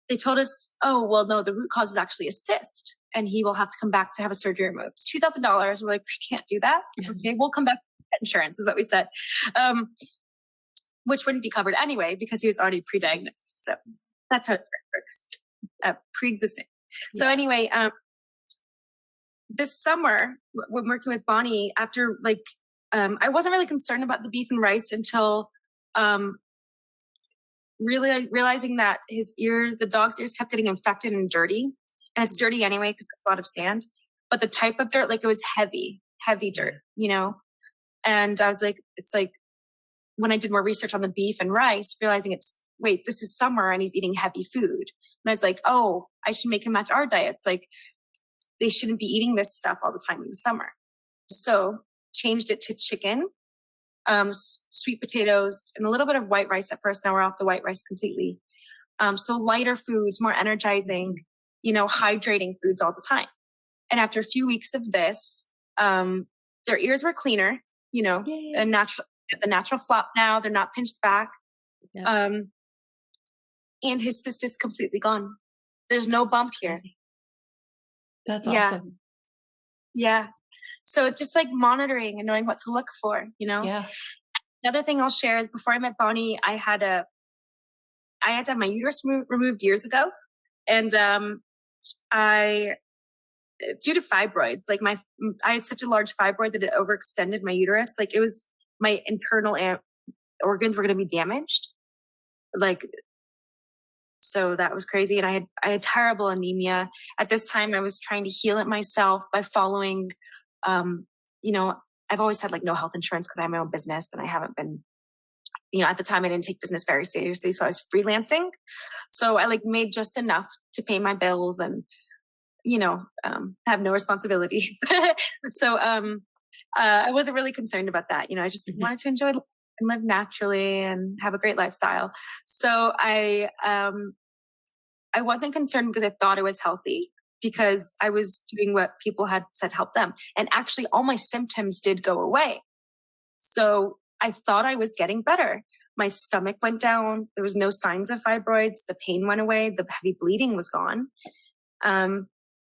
they told us, oh, well, no, the root cause is actually a cyst and he will have to come back to have a surgery removed. It's $2,000. We're like, we can't do that. Okay, we'll come back to pet insurance is what we said, which wouldn't be covered anyway because he was already pre-diagnosed. So that's how it works, pre-existing. Yeah. So anyway, this summer when working with Bonnie, after I wasn't really concerned about the beef and rice until really realizing that the dog's ears kept getting infected and dirty. And it's dirty anyway because there's a lot of sand. But the type of dirt, it was heavy dirt, And I was like, it's like when I did more research on the beef and rice, realizing this is summer and he's eating heavy food. And I was like, oh, I should make him match our diet. It's like, they shouldn't be eating this stuff all the time in the summer. So changed it to chicken, sweet potatoes, and a little bit of white rice at first. Now we're off the white rice completely. So lighter foods, more energizing, hydrating foods all the time. And after a few weeks of this, their ears were cleaner, the natural flop now. They're not pinched back. Yeah. And his cyst is completely gone. There's no bump here. That's awesome. Yeah. So it's just like monitoring and knowing what to look for, Yeah. Another thing I'll share is before I met Bonnie, I had to have my uterus removed years ago. And due to fibroids, I had such a large fibroid that it overextended my uterus. It was my internal organs were going to be damaged. So that was crazy. And I had terrible anemia. At this time, I was trying to heal it myself by following, I've always had no health insurance because I have my own business and I haven't been, at the time I didn't take business very seriously. So I was freelancing. So I made just enough to pay my bills and, have no responsibilities. So I wasn't really concerned about that. I just wanted to enjoy and live naturally and have a great lifestyle. So I wasn't concerned because I thought it was healthy because I was doing what people had said helped them. And actually all my symptoms did go away. So I thought I was getting better. My stomach went down. There was no signs of fibroids. The pain went away. The heavy bleeding was gone.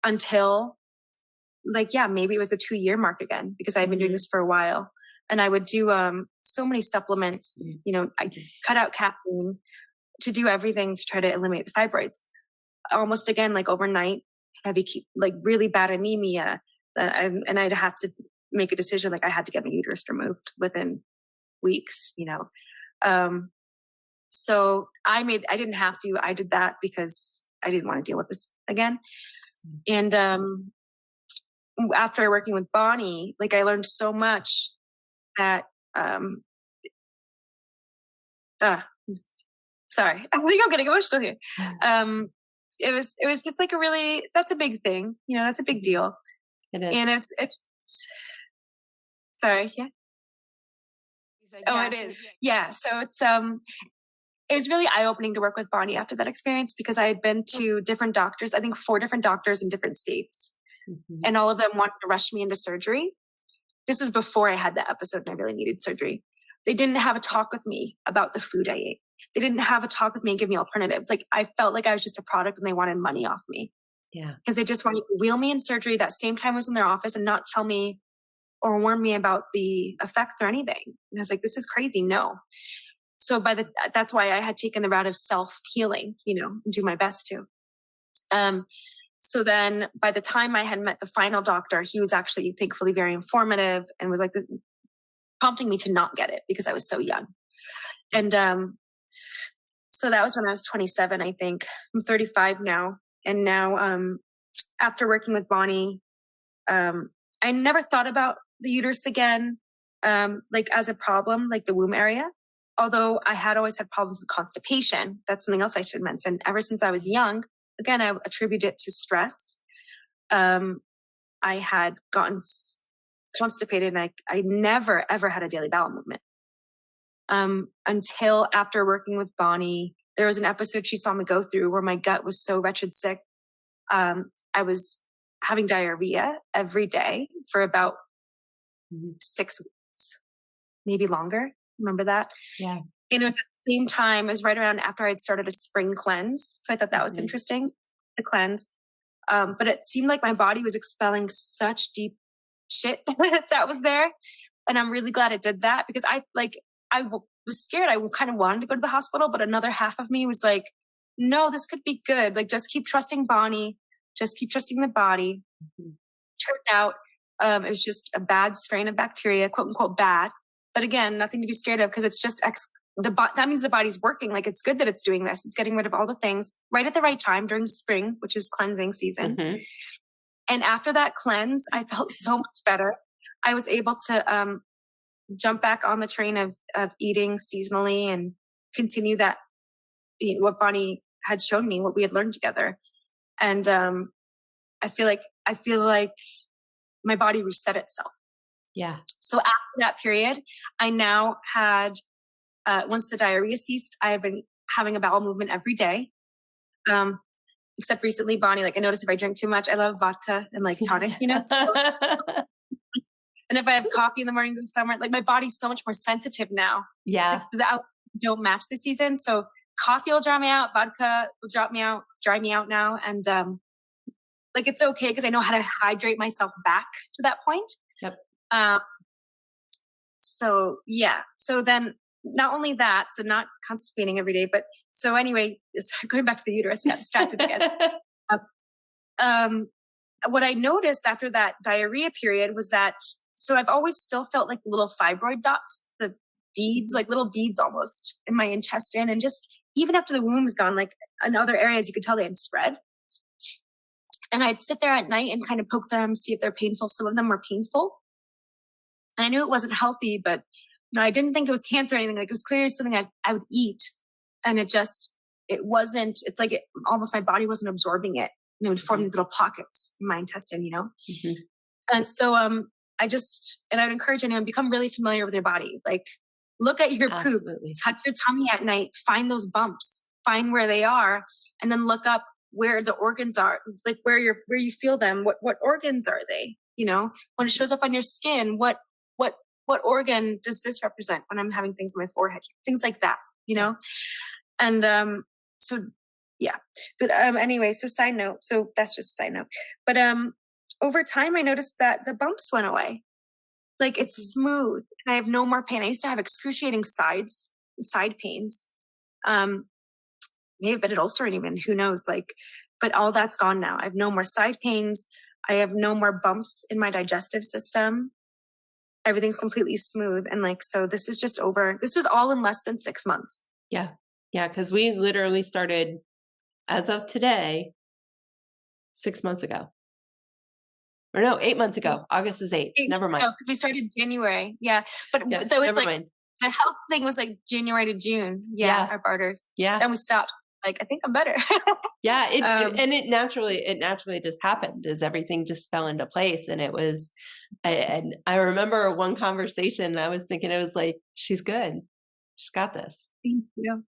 Until maybe it was the 2-year mark again because I've been doing this for a while. And I would do so many supplements. I cut out caffeine to do everything to try to eliminate the fibroids. Almost again, overnight, heavy, really bad anemia. And I'd have to make a decision. I had to get my uterus removed within weeks. So I didn't have to. I did that because I didn't want to deal with this again. And after working with Bonnie, I learned so much that sorry, I think I'm getting emotional here. It was just that's a big thing, that's a big deal. It is. And it's sorry, yeah. It is. Yeah. So it was really eye-opening to work with Bonnie after that experience because I had been to different doctors, I think 4 different doctors in different states. And all of them wanted to rush me into surgery. This was before I had that episode and I really needed surgery. They didn't have a talk with me about the food I ate. They didn't have a talk with me and give me alternatives. I felt like I was just a product and they wanted money off me. Yeah. Because they just wanted to wheel me in surgery that same time I was in their office and not tell me or warn me about the effects or anything. And I was like, this is crazy. No. So that's why I had taken the route of self-healing, and do my best to. So then by the time I had met the final doctor, he was actually thankfully very informative and was prompting me to not get it because I was so young. And so that was when I was 27, I think. I'm 35 now. And now after working with Bonnie, I never thought about the uterus again, like as a problem, like the womb area. Although I had always had problems with constipation. That's something else I should mention. Ever since I was young, again, I attribute it to stress. I had gotten constipated and I never, ever had a daily bowel movement. Until after working with Bonnie, there was an episode she saw me go through where my gut was so wretched sick. I was having diarrhea every day for about 6 weeks, maybe longer. Remember that? Yeah. And it was at the same time, it was right around after I'd started a spring cleanse. So I thought that was interesting, the cleanse. But it seemed like my body was expelling such deep shit that was there. And I'm really glad it did that because I was scared. I kind of wanted to go to the hospital, but another half of me was like, no, this could be good. Like, just keep trusting Bonnie. Just keep trusting the body. Turned out it was just a bad strain of bacteria, quote unquote bad. But again, nothing to be scared of because it's just that means the body's working. Like, it's good that it's doing this. It's getting rid of all the things right at the right time during spring, which is cleansing season. And after that cleanse, I felt so much better. I was able to jump back on the train of eating seasonally and continue that, what Bonnie had shown me, what we had learned together. And I feel like my body reset itself. Yeah. So after that period, I now had, once the diarrhea ceased, I have been having a bowel movement every day. Except recently, Bonnie, like I noticed if I drink too much, I love vodka and like tonic, So, and if I have coffee in the morning this summer, like my body's so much more sensitive now. Yeah. Like, don't match the season. So coffee will dry me out. Vodka will dry me out now. And like, it's okay because I know how to hydrate myself back to that point. Yep. So yeah. So then not only that, so not constipating every day, but so anyway, going back to the uterus, I got distracted again. What I noticed after that diarrhea period was that, so I've always still felt like little fibroid dots, the beads, like little beads almost in my intestine. And just even after the womb was gone, like in other areas, you could tell they had spread. And I'd sit there at night and kind of poke them, see if they're painful. Some of them were painful. And I knew it wasn't healthy, but I didn't think it was cancer or anything. Like, it was clearly something I would eat. And it wasn't, it's like almost my body wasn't absorbing it. And it would form these little pockets in my intestine, And so I'd encourage anyone, become really familiar with your body. Like, look at your poop, touch your tummy at night, find those bumps, find where they are, and then look up where the organs are, like where you feel them. What organs are they? When it shows up on your skin, what organ does this represent when I'm having things on my forehead? Things like that, And so yeah. But anyway, so side note. So that's just a side note. But over time, I noticed that the bumps went away. Like, it's smooth and I have no more pain. I used to have excruciating side pains. May have been an ulcer even, who knows? Like, but all that's gone now. I have no more side pains. I have no more bumps in my digestive system. Everything's completely smooth. And like, so this is just over. This was all in less than 6 months. Yeah. Yeah. Cause we literally started, as of today, 6 months ago. Or no, 8 months ago. August is 8. Never mind. Because we started January. Yeah. But yeah, so it's like, mind. The health thing was like January to June. Yeah. Our barters. Yeah. Then we stopped. Like, I think I'm better. Yeah. It naturally just happened as everything just fell into place. And it was, and I remember one conversation, I was thinking, it was like, she's good. She's got this. Thank you.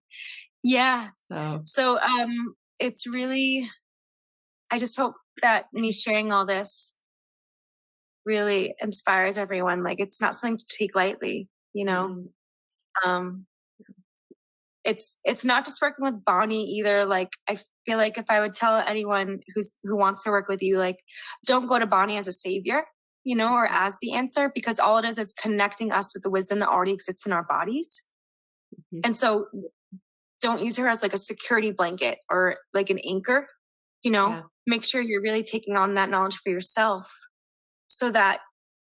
Yeah. So it's really, I just hope that me sharing all this really inspires everyone. Like, it's not something to take lightly, It's not just working with Bonnie either. Like, I feel like if I would tell anyone who wants to work with you, like, don't go to Bonnie as a savior, or as the answer, because all it is connecting us with the wisdom that already exists in our bodies. And so don't use her as like a security blanket or like an anchor, Make sure you're really taking on that knowledge for yourself so that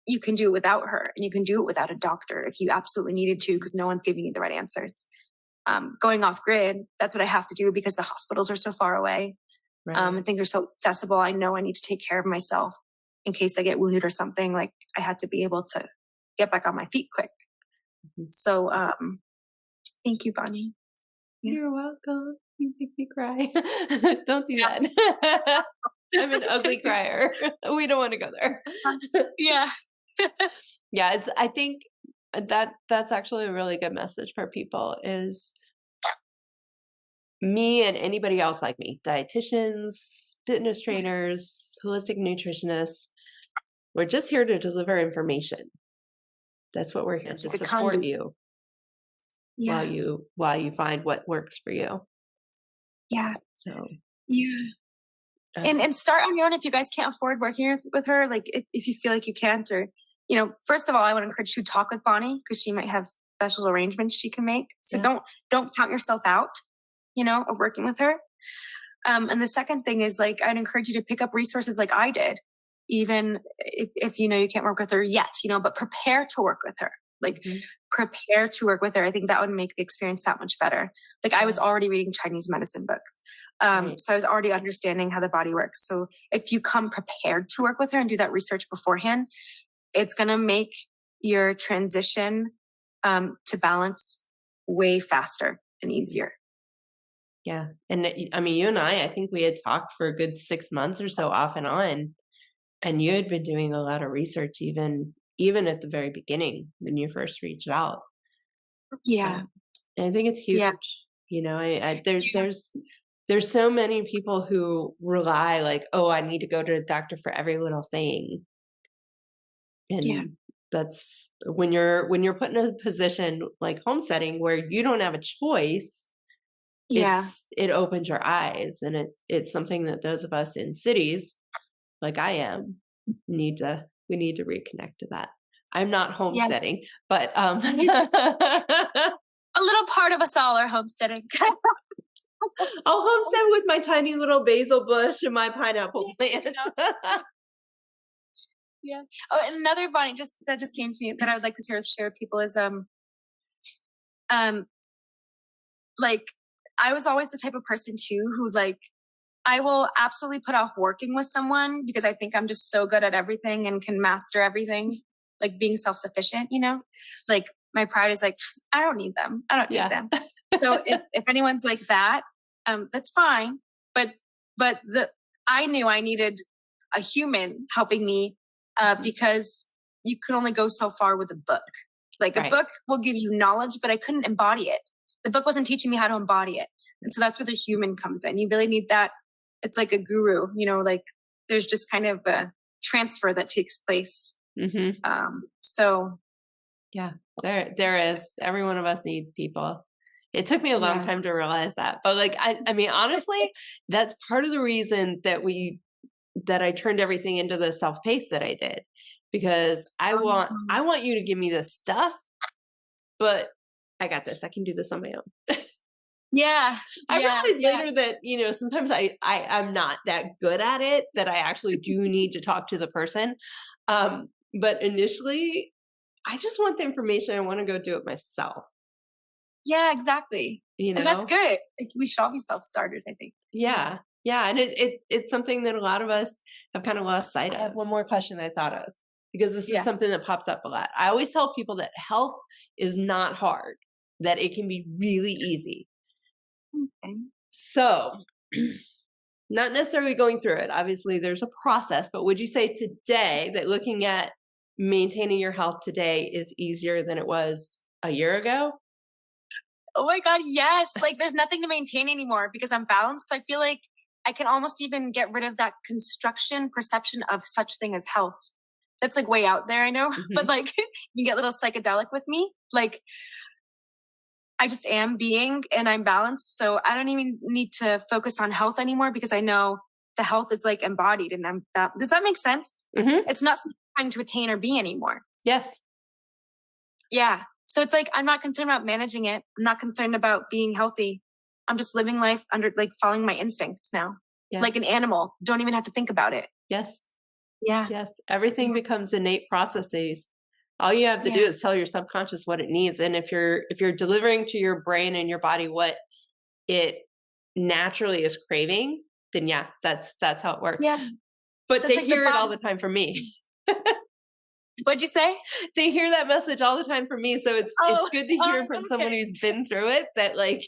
you can do it without her, and you can do it without a doctor if you absolutely needed to, because no one's giving you the right answers. Going off grid, that's what I have to do because the hospitals are so far away. Right. And things are so accessible. I know I need to take care of myself in case I get wounded or something. Like, I had to be able to get back on my feet quick. So thank you, Bonnie. You're welcome. You make me cry. Don't do that. I'm an ugly crier. We don't want to go there. Yeah. Yeah, I think that's actually a really good message for people, is me and anybody else like me, dietitians, fitness trainers, holistic nutritionists, we're just here to deliver information. That's what we're here to support you. Yeah. while you find what works for you. Yeah. So yeah. And start on your own if you guys can't afford working with her. Like, if you feel like you can't, or, first of all, I would encourage you to talk with Bonnie, because she might have special arrangements she can make. So don't count yourself out, of working with her. And the second thing is, like, I'd encourage you to pick up resources like I did, even if you can't work with her yet, but prepare to work with her. Like, prepare to work with her. I think that would make the experience that much better. Like, I was already reading Chinese medicine books. So I was already understanding how the body works. So if you come prepared to work with her and do that research beforehand, it's going to make your transition to balance way faster and easier. Yeah. And I mean, you and I think we had talked for a good 6 months or so off and on, and you had been doing a lot of research even at the very beginning when you first reached out. Yeah. And I think it's huge. Yeah. There's so many people who rely, like, oh, I need to go to a doctor for every little thing. And that's when you're put in a position like homesteading where you don't have a choice. It opens your eyes, and it's something that those of us in cities, like I am, we need to reconnect to that. I'm not homesteading, but a little part of us all are homesteading. I'll homestead with my tiny little basil bush and my pineapple plant. Yeah. Oh, and another, Bonnie, that just came to me that I would like to share with people is like, I was always the type of person too who, like, I will absolutely put off working with someone because I think I'm just so good at everything and can master everything, like being self-sufficient, like my pride is like, I don't need them. I don't need them. So if anyone's like that, that's fine. But I knew I needed a human helping me because you could only go so far with a book. Like, a book will give you knowledge, but I couldn't embody it. The book wasn't teaching me how to embody it. And so that's where the human comes in. You really need that. It's like a guru, like there's just kind of a transfer that takes place. So yeah, there is. Every one of us needs people. It took me a long time to realize that, but like, I mean, honestly, that's part of the reason that I turned everything into the self-paced that I did, because I want you to give me this stuff, but I got this. I can do this on my own. Yeah. I realized later that, sometimes I'm not that good at it, that I actually do need to talk to the person. But initially, I just want the information. I want to go do it myself. Yeah, exactly. And that's good. Like, we should all be self-starters, I think. Yeah. Yeah. And it's something that a lot of us have kind of lost sight of. I have one more question I thought of, because this is something that pops up a lot. I always tell people that health is not hard, that it can be really easy. Okay. So, not necessarily going through it. Obviously, there's a process, but would you say today that looking at maintaining your health today is easier than it was a year ago? Oh my God, yes. Like, there's nothing to maintain anymore because I'm balanced. I feel like I can almost even get rid of that construction perception of such thing as health. That's like way out there, I know, but like, you get a little psychedelic with me. Like, I just am being, and I'm balanced. So I don't even need to focus on health anymore because I know the health is like embodied, and does that make sense? It's not something I'm trying to attain or be anymore. Yes. Yeah. So it's like, I'm not concerned about managing it. I'm not concerned about being healthy. I'm just living life under, like, following my instincts now. Like an animal. Don't even have to think about it. Yes. Yeah. Yes. Everything becomes innate processes. All you have to do is tell your subconscious what it needs. And if you're delivering to your brain and your body what it naturally is craving, then yeah, that's how it works. Yeah. But Just they like hear it all the time from me. What'd you say? They hear that message all the time from me. So it's good to hear from someone who's been through it that like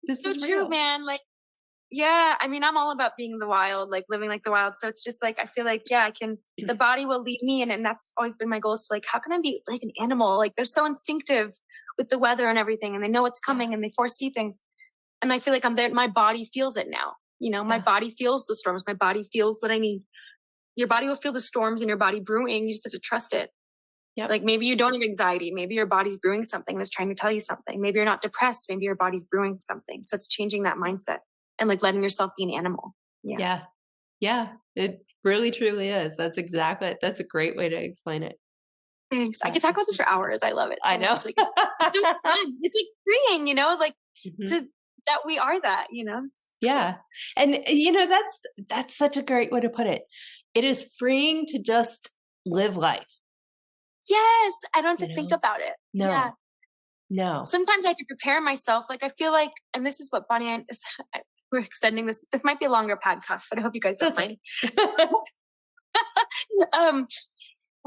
this So is true, real. man. Like, yeah, I mean, I'm all about being the wild, like living like the wild. So it's just like, I feel like, yeah, the body will lead me. And that's always been my goal. Is like, how can I be like an animal? Like they're so instinctive with the weather and everything, and they know what's coming and they foresee things. And I feel like I'm there. My body feels it now. You know, my body feels the storms. My body feels what I need. Your body will feel the storms in your body brewing. You just have to trust it. Yep. Like maybe you don't have anxiety. Maybe your body's brewing something that's trying to tell you something. Maybe you're not depressed. Maybe your body's brewing something. So it's changing that mindset and like letting yourself be an animal. Yeah. Yeah. It really, truly is. That's a great way to explain it. Thanks. I could talk about this for hours. I love it. So I know. much. Like, it's so fun. It's like freeing, you know, like Mhm. that we are that, you know? Yeah. And you know, that's such a great way to put it. It is freeing to just live life. Yes. I don't have to You think know? about it. No. Yeah. No. Sometimes I have to prepare myself. Like I feel like, and this is what Bonnie and we're extending this. This might be a longer podcast, but I hope you guys don't mind.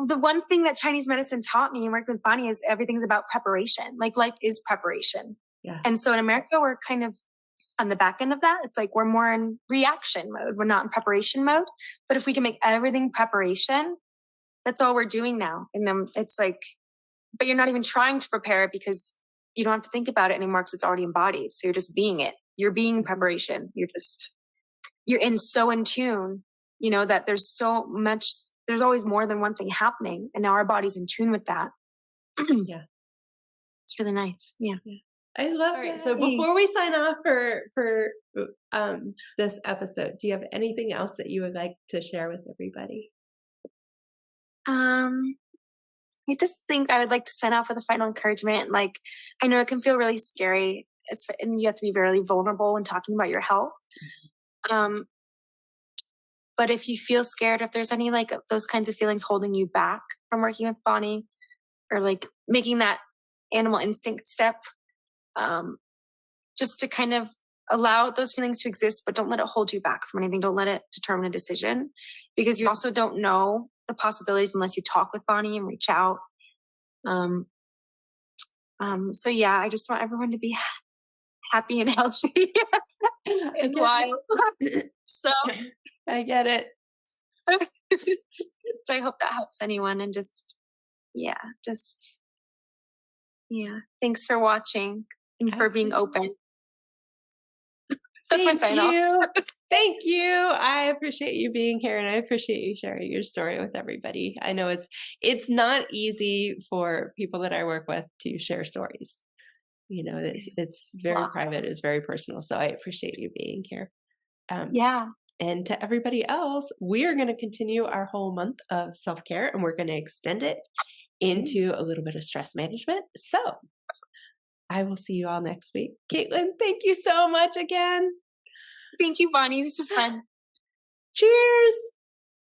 The one thing that Chinese medicine taught me and working with Bonnie is everything's about preparation. Like life is preparation. Yeah. And so in America, we're kind of on the back end of that. It's like we're more in reaction mode. We're not in preparation mode. But if we can make everything preparation, that's all we're doing now. And then it's like, but you're not even trying to prepare it because you don't have to think about it anymore because it's already embodied. So you're just being it. You're being preparation. You're so in tune, you know, that there's always more than one thing happening. And now our body's in tune with that. Yeah. It's really nice. Yeah. I love it. So before we sign off for this episode, do you have anything else that you would like to share with everybody? I just think I would like to sign off with a final encouragement. Like, I know it can feel really scary, and you have to be very vulnerable when talking about your health. But if you feel scared, if there's any like those kinds of feelings holding you back from working with Bonnie, or like making that animal instinct step, just to kind of allow those feelings to exist, but don't let it hold you back from anything. Don't let it determine a decision, because you also don't know the possibilities unless you talk with Bonnie and reach out. So yeah, I just want everyone to be happy and healthy and wild. So I get it. So I hope that helps anyone, and thanks for watching and for being open. That's my sign off. Thank you. I appreciate you being here, and I appreciate you sharing your story with everybody. I know it's not easy for people that I work with to share stories. You know, it's very private, it's very personal. So I appreciate you being here. And to everybody else, we are going to continue our whole month of self-care, and we're going to extend it into a little bit of stress management. So I will see you all next week. Caitlin, thank you so much again. Thank you, Bonnie. This is fun. Cheers.